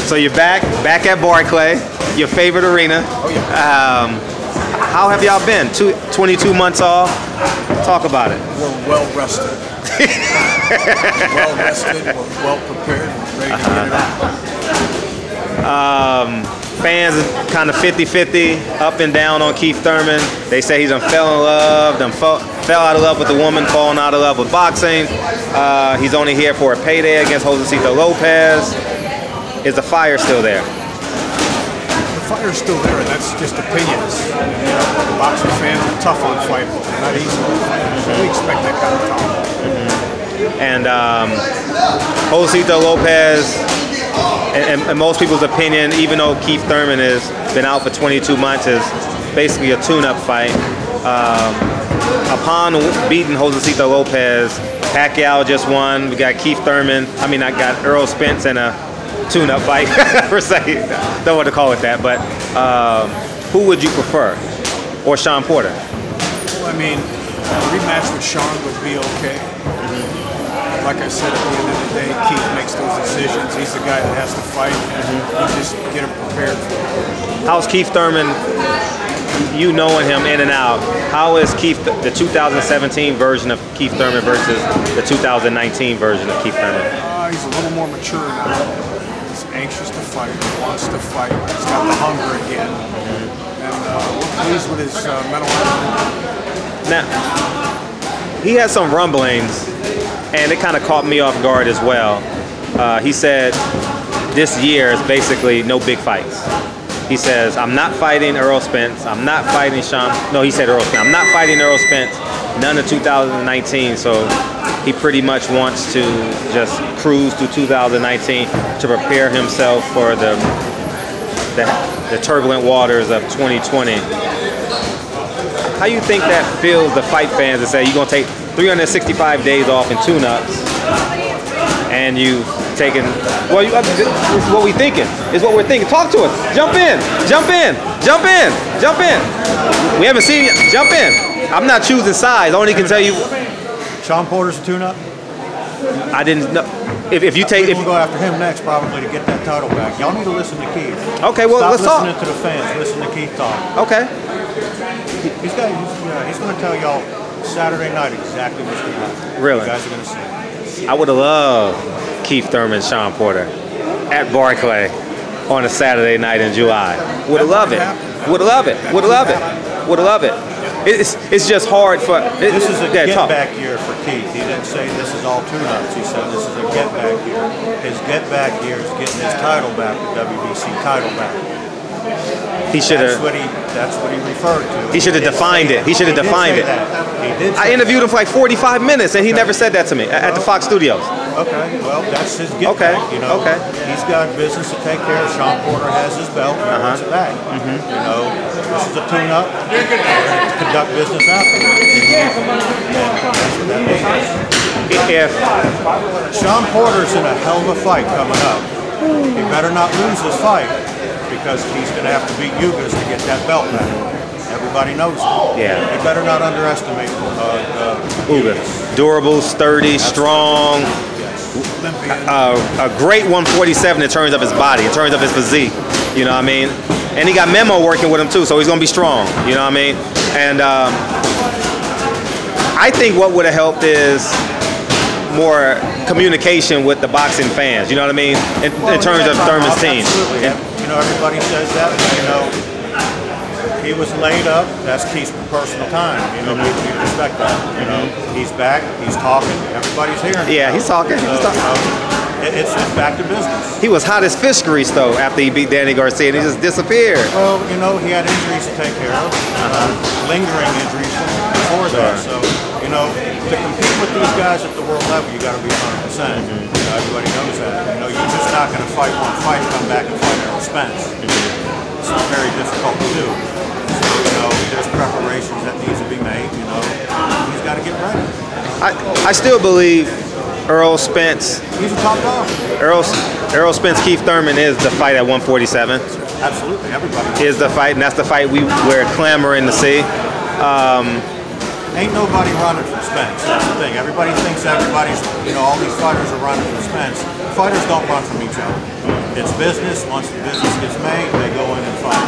So you're back at Barclay, your favorite arena. Oh yeah. How have y'all been? 22 months off. Talk about it. We're well rested. Well rested. We're well prepared. We're ready to get it on. Fans are kind of 50-50, up and down on Keith Thurman. They say he's fell in love, fell out of love with the woman, fallen out of love with boxing. He's only here for a payday against Josecito Lopez. Is the fire still there? The fire's still there, and that's just opinions. You know, boxing fans are tough on fighting, not easy on fighting. So we expect that kind of talk. And Josecito Lopez, in most people's opinion, even though Keith Thurman has been out for 22 months, is basically a tune-up fight. Upon beating Josecito Lopez, Pacquiao just won. We got Keith Thurman. I got Errol Spence in a tune-up fight, per se. Don't want to call it that, but who would you prefer? Or Sean Porter? Well, a rematch with Sean would be okay. Like I said, at the end of the day, Keith makes those decisions. He's the guy that has to fight. You just get him prepared for it. How's Keith Thurman, you knowing him in and out, how is Keith, the 2017 version of Keith Thurman versus the 2019 version of Keith Thurman? He's a little more mature now. He's anxious to fight, wants to fight. He's got the hunger again. And we're pleased with his mental health. Now, he had some rumblings, and it kind of caught me off guard as well. He said this year is basically no big fights. He says, I'm not fighting Errol Spence. I'm not fighting Sean. No, he said Errol Spence. I'm not fighting Errol Spence. None of 2019. So he pretty much wants to just cruise through 2019 to prepare himself for the turbulent waters of 2020. How you think that feels the fight fans that say you're going to take 365 days off in tune-ups and you've taken, well, it's what we're thinking. It's what we're thinking. Talk to us. Jump in. Jump in. Jump in. Jump in. We haven't seen you. Jump in. I'm not choosing sides. I only can tell you. Sean Porter's a tune-up? I didn't know. If you take, we'll go after him next probably to get that title back. Y'all need to listen to Keith. Okay, well, let's talk. Stop listening to the fans. Listen to Keith talk. Okay. He's going to tell y'all Saturday night exactly what's going to happen. Really? You guys are going to see. I would have loved Keith Thurman, Sean Porter at Barclay on a Saturday night in July. Would have loved it. Would have loved it. Would have loved it. Would have loved it. It's just hard for. This is a get-back year for Keith. He didn't say this is all tune-ups. He said this is a get-back year. His get-back year is getting his title back, the WBC title back. He should have. That's what he referred to. He should have defined it. He should have defined it. He did. I interviewed him for like 45 minutes, and he never said that to me at the Fox Studios. Okay, well, that's his get-back. You know, he's got business to take care of. Sean Porter has his belt. He wants it back. You know, this is a tune-up. Conduct business after. If Sean Porter's in a hell of a fight coming up, he better not lose this fight because he's going to have to beat Ugas to get that belt back. Everybody knows it. Yeah. He better not underestimate Ugas. Durable, sturdy, strong. A great 147 in terms of his body, in terms of his physique. You know what I mean? And he got Memo working with him too, so he's going to be strong. You know what I mean? And I think what would have helped is more communication with the boxing fans. You know what I mean? In terms of Thurman's team. Absolutely. You know, everybody says that. You know, he was laid up. That's Keith's personal time. You know, we respect that. You know, he's back. He's talking. Everybody's hearing. Yeah, he's talking. So, he's talking. You know, it's back to business. He was hot as fish grease though after he beat Danny Garcia, and he just disappeared. Well, you know, he had injuries to take care of, lingering injuries before that. So, you know, to compete with these guys at the world level, you got to be 100%. You know, everybody knows that. You know, you're just not going to fight one fight, come back and fight Errol Spence. It's very difficult to do. So, you know, there's preparations that needs to be made. You know, he's got to get ready. I still believe Errol Spence. He's a top dog. Errol Spence, Keith Thurman is the fight at 147. Absolutely, everybody is the fight, and that's the fight we're clamoring to see. Ain't nobody running from Spence. That's the thing. Everybody thinks everybody's, you know, all these fighters are running from Spence. Fighters don't run from each other. it's business. Once the business gets made, they go in and fight.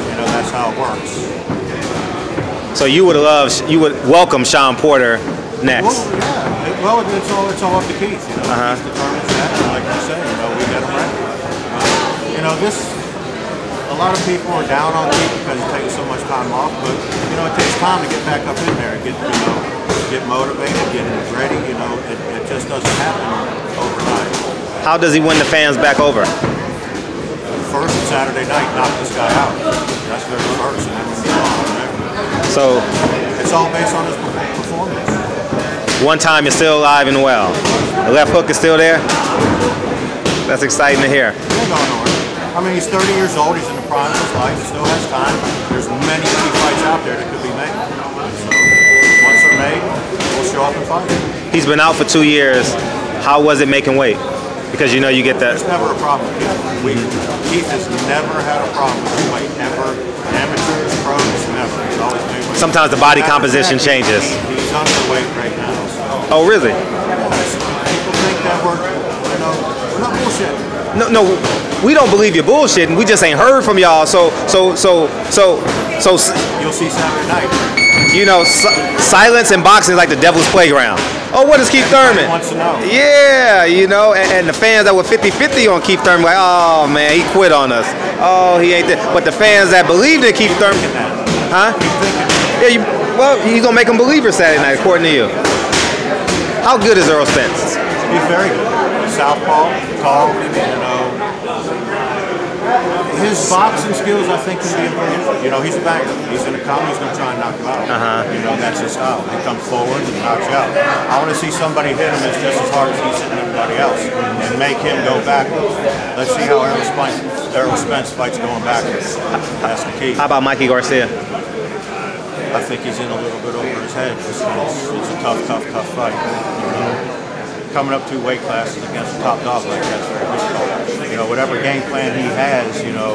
You know, that's how it works. So you would welcome Sean Porter next? Well, yeah. It's all up to Keith. You know, Keith determines that, and like you say, you know, we got him ready. You know, a lot of people are down on Keith because he's taking so much time off, but you know, it takes time to get back up in there, get motivated, get ready. You know, it just doesn't happen overnight. How does he win the fans back over? First Saturday night, knock this guy out. That's very first, and then we'll go on from there. So it's all based on his performance. One time is still alive and well. The left hook is still there. That's exciting to hear. He'll go nowhere. I mean, he's 30 years old. He's in the prime of his life. He still has time. There's many fights out there that could be made. So once they're made, we'll show up and fight. He's been out for 2 years. How was it making weight? Because you know you get that. There's never a problem with Keith. Keith has never had a problem with weight, ever. Amateurs, pros, never. He's always made weight. Sometimes the body composition changes. He's underweight right now. So. Oh, really? People think that we're not bullshitting. No, we don't believe you're bullshitting. We just ain't heard from y'all. So. You'll see Saturday night. You know, silence in boxing is like the devil's playground. Oh, what is Keith Thurman? Wants to know. Yeah, you know, and the fans that were 50-50 on Keith Thurman, like, oh man, he quit on us. Oh, he ain't there. But the fans that believed in Keith Thurman, huh? Yeah, well, he's gonna make them believers Saturday night, according to you. How good is Errol Spence? He's very good. Southpaw, tall, you know. His boxing skills, I think, can be improved. You know, he's a banger. He's going to come, he's going to try and knock him out. You know, that's his style. He comes forward and knocks you out. I want to see somebody hit him that's just as hard as he's hitting everybody else and make him go backwards. Let's see how Errol Spence fights going backwards. That's the key. How about Mikey Garcia? I think he's in a little bit over his head. It's a tough fight. You know? Coming up 2 weight classes against a top dog like that's very difficult. You know, whatever game plan he has, you know,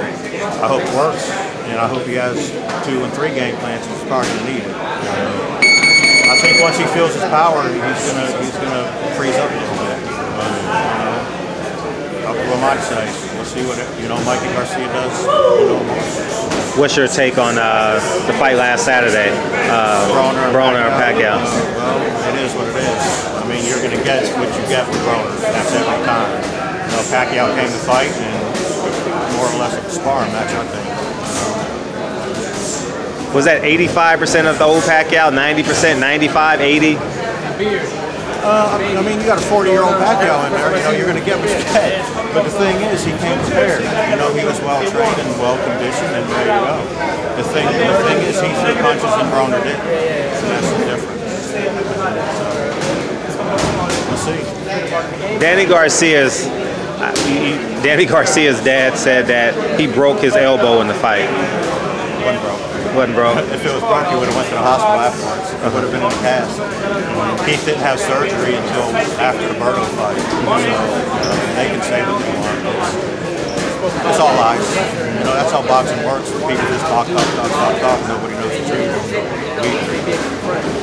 I hope it works, and I hope he has 2 and 3 game plans. He's probably going to need it. I think once he feels his power, he's gonna freeze up a little bit. What am I to say? We'll see what Mikey Garcia does. What's your take on the fight last Saturday? Broner and Pacquiao. Well, it is what it is. I mean, you're going to get what you get with Broner. That's every time. You know, Pacquiao came to fight, and more or less a sparring match, I think. Was that 85% of the old Pacquiao? 90%? 95? 80? I mean, you got a 40-year-old Backus in there. You know, you're going to get what you get. But the thing is, he came prepared. You know, he was well trained and well conditioned and ready to go. The thing is, he threw punches and Broner didn't, and that's the difference. So, we'll see. Danny Garcia's dad said that he broke his elbow in the fight. Wasn't broke. If it was broke, he would have went to the hospital afterwards. It would have been in the cast. Keith didn't have surgery until after the Berto fight. So, they can say what they want. It's all lies. You know, that's how boxing works. People just talk. Nobody knows the truth.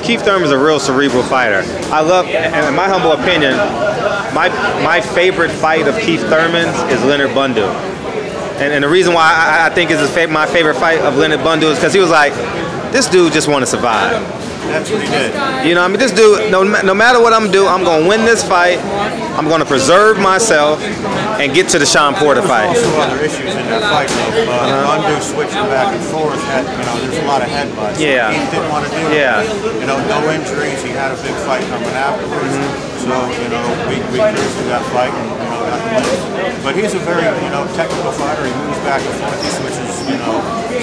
Keith Thurman is a real cerebral fighter. I love, and in my humble opinion, my favorite fight of Keith Thurman's is Leonard Bundu. And the reason why I think is my favorite fight of Leonard Bundu is because he was like, this dude just want to survive. That's what he did. You know, I mean, this dude, no matter what I'm doing, I'm going to win this fight. I'm going to preserve myself and get to the Sean Porter fight. There's also other issues in that fight, though. Bundu switching back and forth. There's a lot of headbutts. Yeah. He didn't want to do it. Yeah. You know, no injuries. He had a big fight coming afterwards. So, you know, we cruised through that fight and, you know, got the win. But he's a very, technical fighter. He moves back and forth. He switches,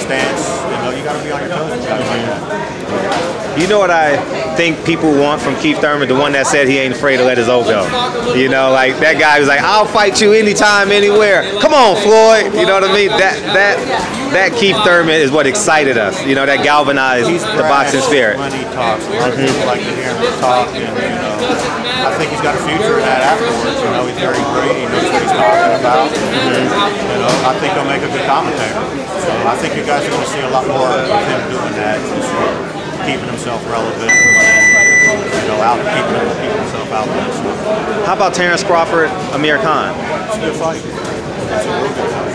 stance. You got to be on your toes with guys like that. You know what I think people want from Keith Thurman? The one that said he ain't afraid to let his O go. You know, like that guy was like, I'll fight you anytime, anywhere. Come on, Floyd. You know what I mean? That Keith Thurman is what excited us. You know, that galvanized the boxing spirit. When he talks, a lot of people like to hear him talk, and I think he's got a future in that afterwards. You know, he's very great. He knows what he's talking about. I think he'll make a good commentator. So I think you guys are going to see a lot more of him doing that, just keeping himself relevant, and, keeping himself out there. So. How about Terrence Crawford, Amir Khan? It's a good fight. It's a real good fight.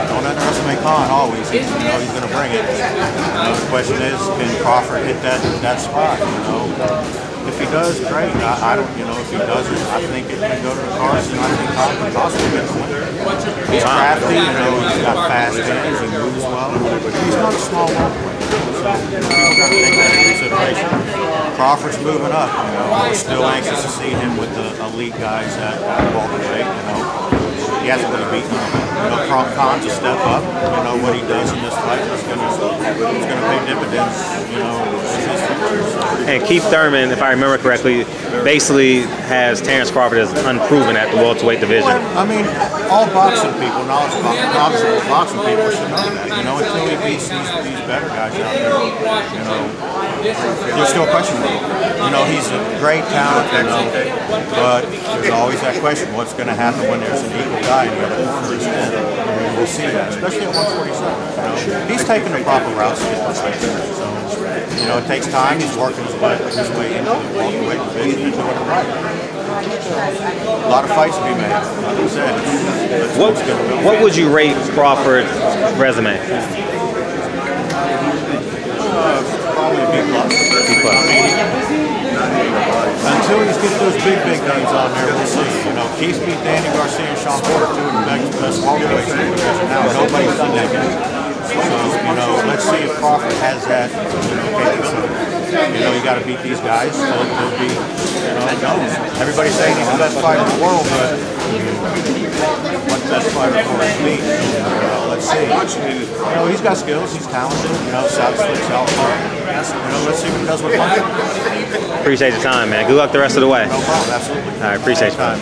Don't underestimate Khan always. He's going to bring it. The question is, can Crawford hit that spot? If he does, great. I don't. If he doesn't, I think it can go to the Carson. I think Khan can possibly get the win. He's crafty. He's got fast hands. He moves well. He's not a small welterweight. People got to take that into consideration. Crawford's moving up. We're still anxious to see him with the elite guys at welterweight. He hasn't really beaten them. Khan's a step up. What he does in this fight is going to pay dividends. And Keith Thurman, if I remember correctly, basically has Terrence Crawford as unproven at the welterweight division. Well, I mean, all boxing people, knowledgeable boxing people should know that. Until he beats these better guys out there, there's still a question mark. He's a great talent, but there's always that question: what's going to happen when there's an equal guy in the other corner instead? We'll see that, especially at 147. He's taking the proper routes to get this fight. So, it takes time. He's working his way into the welterweight division and doing it right. A lot of fights to be made. Like I said, what would you rate Crawford's resume? Probably a B+. Until he's getting those big names on there, we'll see. Keith beat Danny Garcia and Sean Porter, two of the best welterweights in the division. Now nobody's done that yet. So, let's see if Crawford has that capability. You got to beat these guys to be, everybody's saying he's the best fighter in the world, but what's the best fighter in the world beat? Let's see. He's got skills, he's talented, south slick, south far. Let's see what he does with punching. Appreciate your time, man. Good luck the rest of the way. No problem, absolutely. All right, appreciate your time.